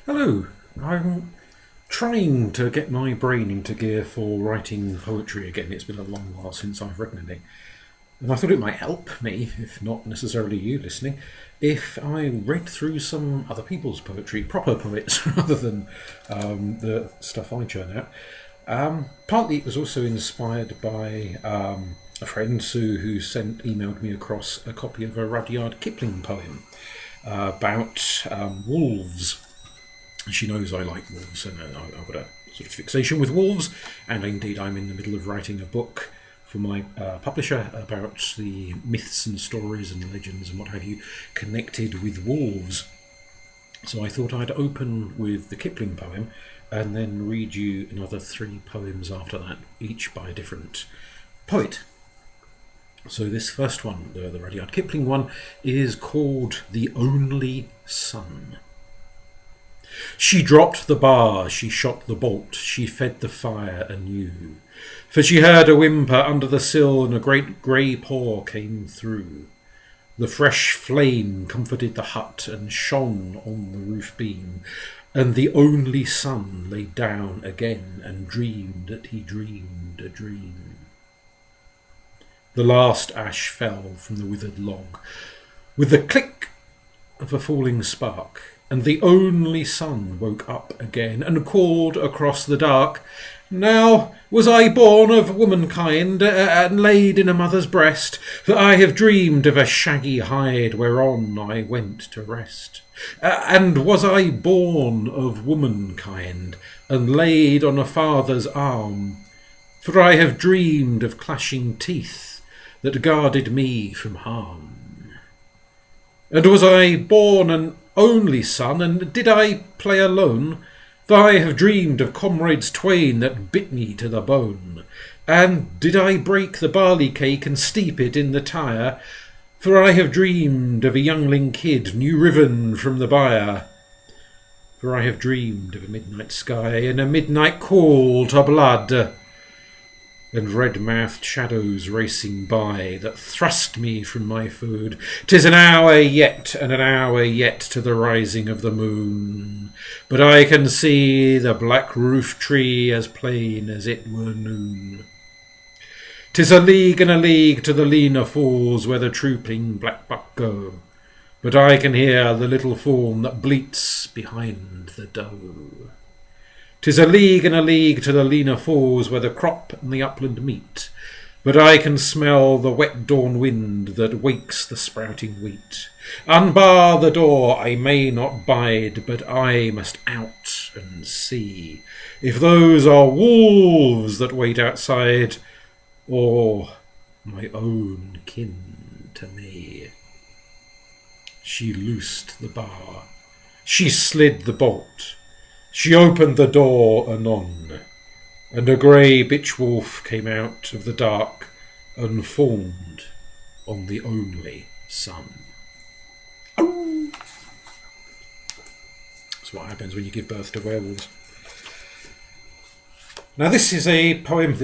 Hello. I'm trying to get my brain into gear for writing poetry again. It's been a long while since I've written anything. And I thought it might help me, if not necessarily you listening, if I read through some other people's poetry, proper poets, rather than the stuff I churn out. Partly it was also inspired by a friend, Sue, who emailed me across a copy of a Rudyard Kipling poem about wolves. She knows I like wolves, and I've got a sort of fixation with wolves, and indeed I'm in the middle of writing a book for my publisher about the myths and stories and legends and what have you connected with wolves. So I thought I'd open with the Kipling poem and then read you another 3 poems after that, each by a different poet. So this first one, the Rudyard Kipling one, is called The Only Son. She dropped the bar, she shot the bolt, she fed the fire anew. For she heard a whimper under the sill, and a great grey paw came through. The fresh flame comforted the hut, and shone on the roof beam, and the only son lay down again, and dreamed that he dreamed a dream. The last ash fell from the withered log, with the click of a falling spark, and the only son woke up again, and called across the dark, "Now was I born of womankind, and laid in a mother's breast, for I have dreamed of a shaggy hide whereon I went to rest. And was I born of womankind, and laid on a father's arm, for I have dreamed of clashing teeth that guarded me from harm. And was I born an only son, and did I play alone? For I have dreamed of comrades twain that bit me to the bone. And did I break the barley cake and steep it in the tire? For I have dreamed of a youngling kid new riven from the byre. For I have dreamed of a midnight sky and a midnight call to blood, and red-mouthed shadows racing by that thrust me from my food. 'Tis an hour yet, and an hour yet to the rising of the moon, but I can see the black roof tree as plain as it were noon. 'Tis a league and a league to the leaner falls where the trooping blackbuck go, but I can hear the little fawn that bleats behind the doe. 'Tis a league and a league to the leaner falls where the crop and the upland meet, but I can smell the wet dawn wind that wakes the sprouting wheat. Unbar the door, I may not bide, but I must out and see if those are wolves that wait outside, or my own kin to me. She loosed the bar, she slid the bolt, she opened the door anon, and a grey bitch wolf came out of the dark and fawned on the only son. Oh! That's what happens when you give birth to werewolves. Now this is a poem,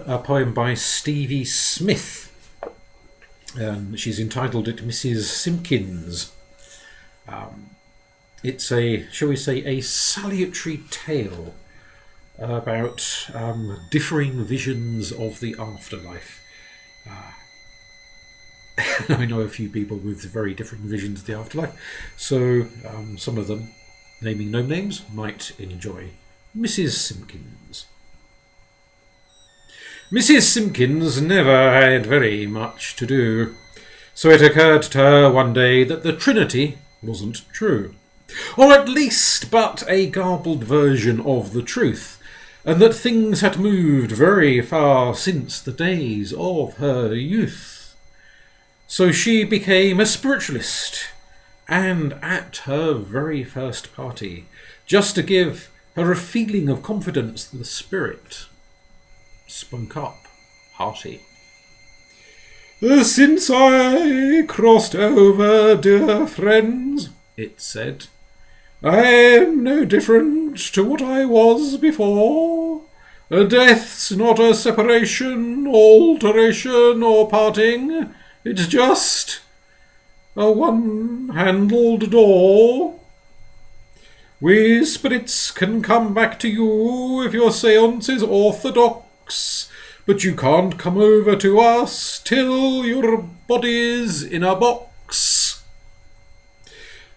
a poem by Stevie Smith. She's entitled it Mrs. Simpkins. It's shall we say, a salutary tale about differing visions of the afterlife. I know a few people with very different visions of the afterlife, so some of them, naming no names, might enjoy. Mrs. Simpkins. Mrs. Simpkins never had very much to do, so it occurred to her one day that the Trinity wasn't true, or at least but a garbled version of the truth, and that things had moved very far since the days of her youth. So she became a spiritualist, and at her very first party, just to give her a feeling of confidence, the spirit spoke up hearty. "Since I crossed over, dear friends," it said, "I am no different to what I was before. Death's not a separation, alteration, or parting. It's just a one-handled door. We spirits can come back to you if your seance is orthodox, but you can't come over to us till your body's in a box.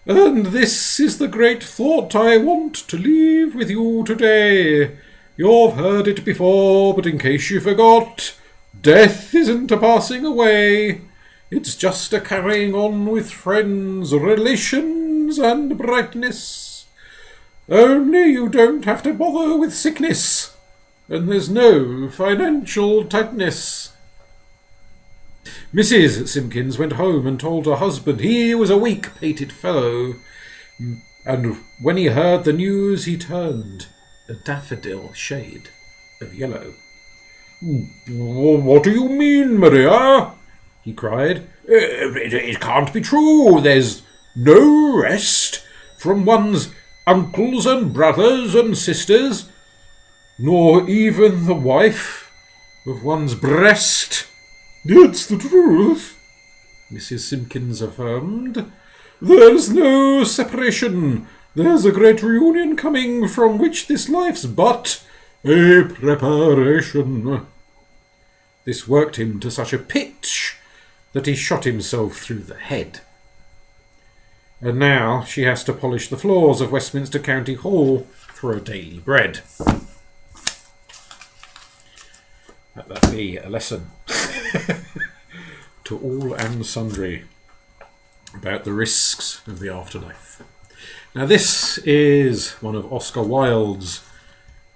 And this is the great thought I want to leave with you today. You've heard it before, but in case you forgot, death isn't a passing away. It's just a carrying on with friends, relations, and brightness. Only you don't have to bother with sickness, and there's no financial tightness. Mrs. Simpkins went home and told her husband he was a weak-pated fellow, and when he heard the news he turned a daffodil shade of yellow. "What do you mean, Maria?" he cried. It can't be true. There's no rest from one's uncles and brothers and sisters, nor even the wife of one's breast." "It's the truth," Mrs. Simpkins affirmed. "There's no separation. There's a great reunion coming from which this life's but a preparation." This worked him to such a pitch that he shot himself through the head. And now she has to polish the floors of Westminster County Hall for her daily bread. Let that be a lesson to all and sundry about the risks of the afterlife. Now this is one of Oscar Wilde's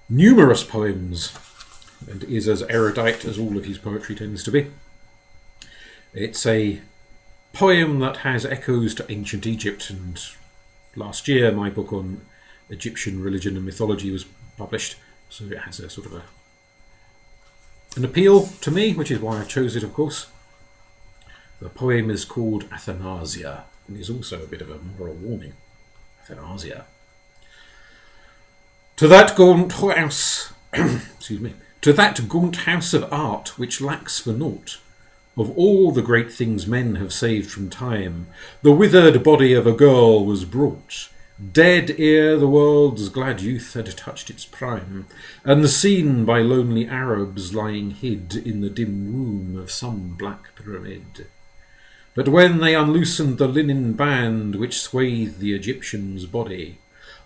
numerous poems, and is as erudite as all of his poetry tends to be. It's a poem that has echoes to ancient Egypt, and last year my book on Egyptian religion and mythology was published, so it has a sort of an appeal to me, which is why I chose it, of course. The poem is called Athanasia, and is also a bit of a moral warning. Athanasia. To that gaunt house, to that gaunt house of art which lacks for naught, of all the great things men have saved from time, the withered body of a girl was brought, dead ere the world's glad youth had touched its prime, and seen by lonely Arabs lying hid in the dim womb of some black pyramid. But when they unloosened the linen band which swathed the Egyptian's body,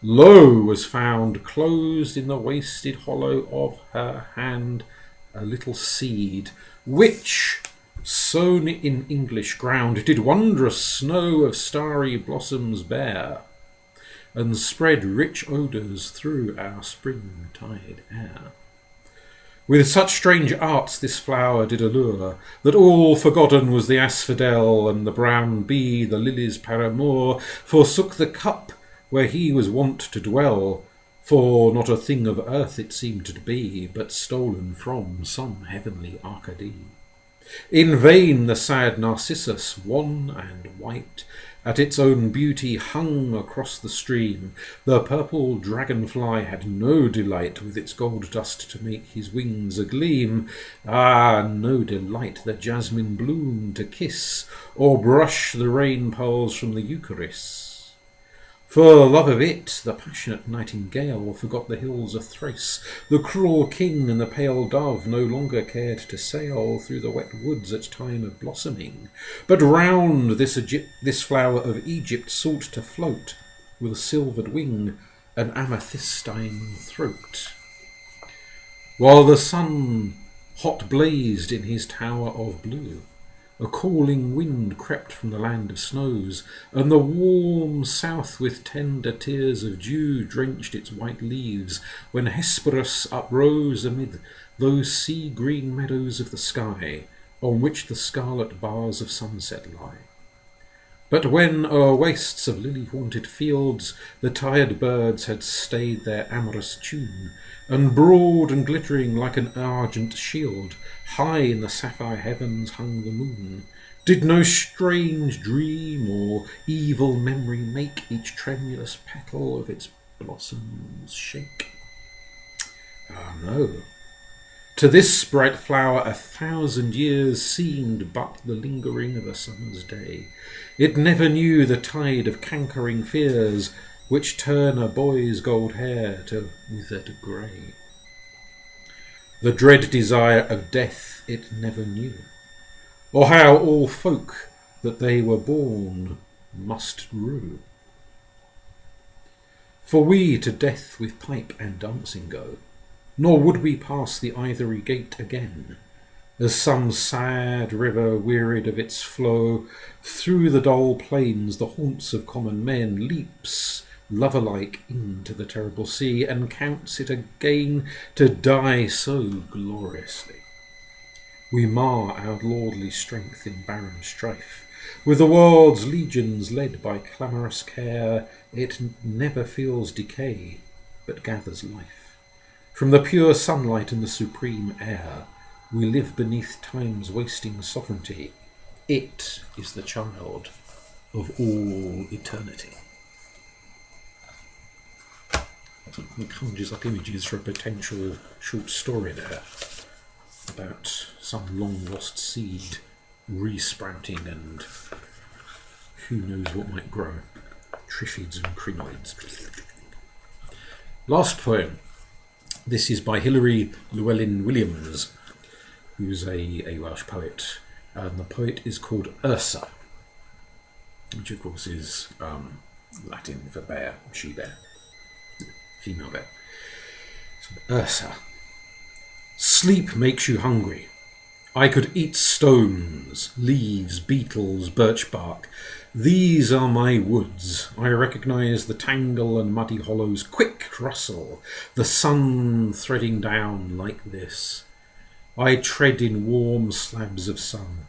lo, was found closed in the wasted hollow of her hand a little seed, which, sown in English ground, did wondrous snow of starry blossoms bear, and spread rich odours through our springtide air. With such strange arts this flower did allure, that all forgotten was the asphodel, and the brown bee, the lily's paramour, forsook the cup where he was wont to dwell, for not a thing of earth it seemed to be, but stolen from some heavenly Arcady. In vain the sad Narcissus, wan and white, at its own beauty hung across the stream. The purple dragonfly had no delight with its gold dust to make his wings a gleam. Ah, no delight the jasmine bloom to kiss, or brush the rain pearls from the Eucharis. For love of it, the passionate nightingale forgot the hills of Thrace. The cruel king and the pale dove no longer cared to sail through the wet woods at time of blossoming, but round this flower of Egypt sought to float, with silvered wing and amethystine throat. While the sun hot blazed in his tower of blue, a cooling wind crept from the land of snows, and the warm south with tender tears of dew drenched its white leaves, when Hesperus uprose amid those sea-green meadows of the sky, on which the scarlet bars of sunset lie. But when o'er wastes of lily-haunted fields the tired birds had stayed their amorous tune, and broad and glittering like an argent shield, high in the sapphire heavens hung the moon, did no strange dream or evil memory make each tremulous petal of its blossoms shake? Ah, no. To this bright flower 1,000 years seemed but the lingering of a summer's day. It never knew the tide of cankering fears which turn a boy's gold hair to withered grey. The dread desire of death it never knew, or how all folk that they were born must rue. For we to death with pipe and dancing go, nor would we pass the ivory gate again, as some sad river wearied of its flow, through the dull plains, the haunts of common men, leaps lover-like into the terrible sea, and counts it again to die so gloriously. We mar our lordly strength in barren strife, with the world's legions led by clamorous care. It never feels decay, but gathers life. From the pure sunlight and the supreme air, we live beneath time's wasting sovereignty. It is the child of all eternity. It conjures up images for a potential short story there about some long-lost seed re-sprouting and who knows what might grow. Triffids and crinoids. Last poem. This is by Hilary Llewellyn-Williams, who's a Welsh poet, and the poet is called Ursa, which of course is Latin for bear, she-bear, female bear. So Ursa. Sleep makes you hungry. I could eat stones, leaves, beetles, birch bark. These are my woods. I recognise the tangle and muddy hollows. Quick rustle, the sun threading down like this. I tread in warm slabs of sun.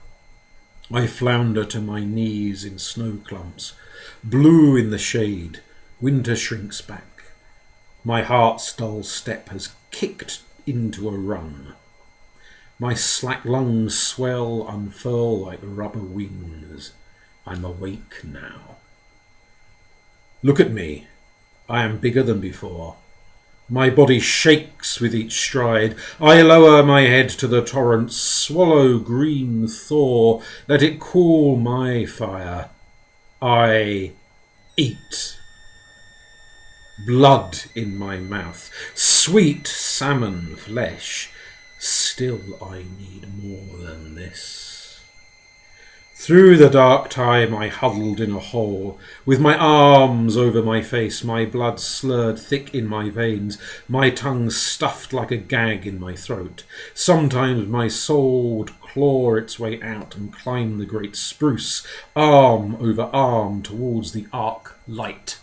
I flounder to my knees in snow clumps. Blue in the shade, winter shrinks back. My heart's dull step has kicked into a run. My slack lungs swell, unfurl like rubber wings. I'm awake now. Look at me. I am bigger than before. My body shakes with each stride. I lower my head to the torrent, swallow green thaw, let it cool my fire. I eat. Blood in my mouth, sweet salmon flesh. Still I need more than this. Through the dark time I huddled in a hole, with my arms over my face, my blood slurred thick in my veins, my tongue stuffed like a gag in my throat. Sometimes my soul would claw its way out and climb the great spruce, arm over arm towards the arc light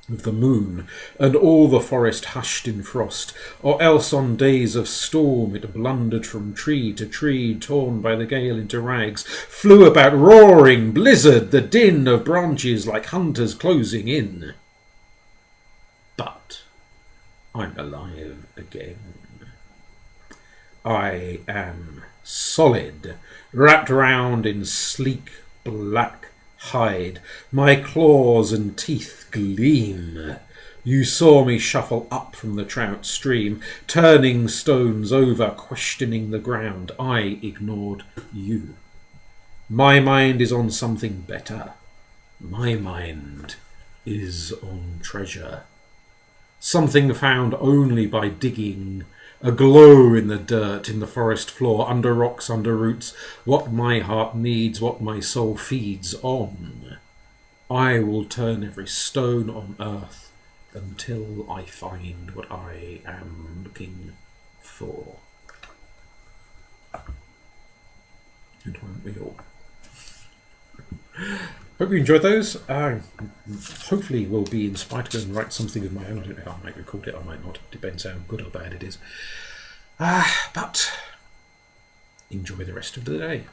of the moon, and all the forest hushed in frost, or else on days of storm it blundered from tree to tree, torn by the gale into rags, flew about roaring blizzard, the din of branches like hunters closing in. But I'm alive again. I am solid, wrapped round in sleek black hide. My claws and teeth gleam. You saw me shuffle up from the trout stream, turning stones over, questioning the ground. I ignored you. My mind is on something better. My mind is on treasure. Something found only by digging, a glow in the dirt, in the forest floor, under rocks, under roots, what my heart needs, what my soul feeds on. I will turn every stone on earth until I find what I am looking for. And won't we all? Hope you enjoyed those. Hopefully will be inspired to go and write something of my own. I don't know if I might record it, I might not. Depends how good or bad it is. But enjoy the rest of the day.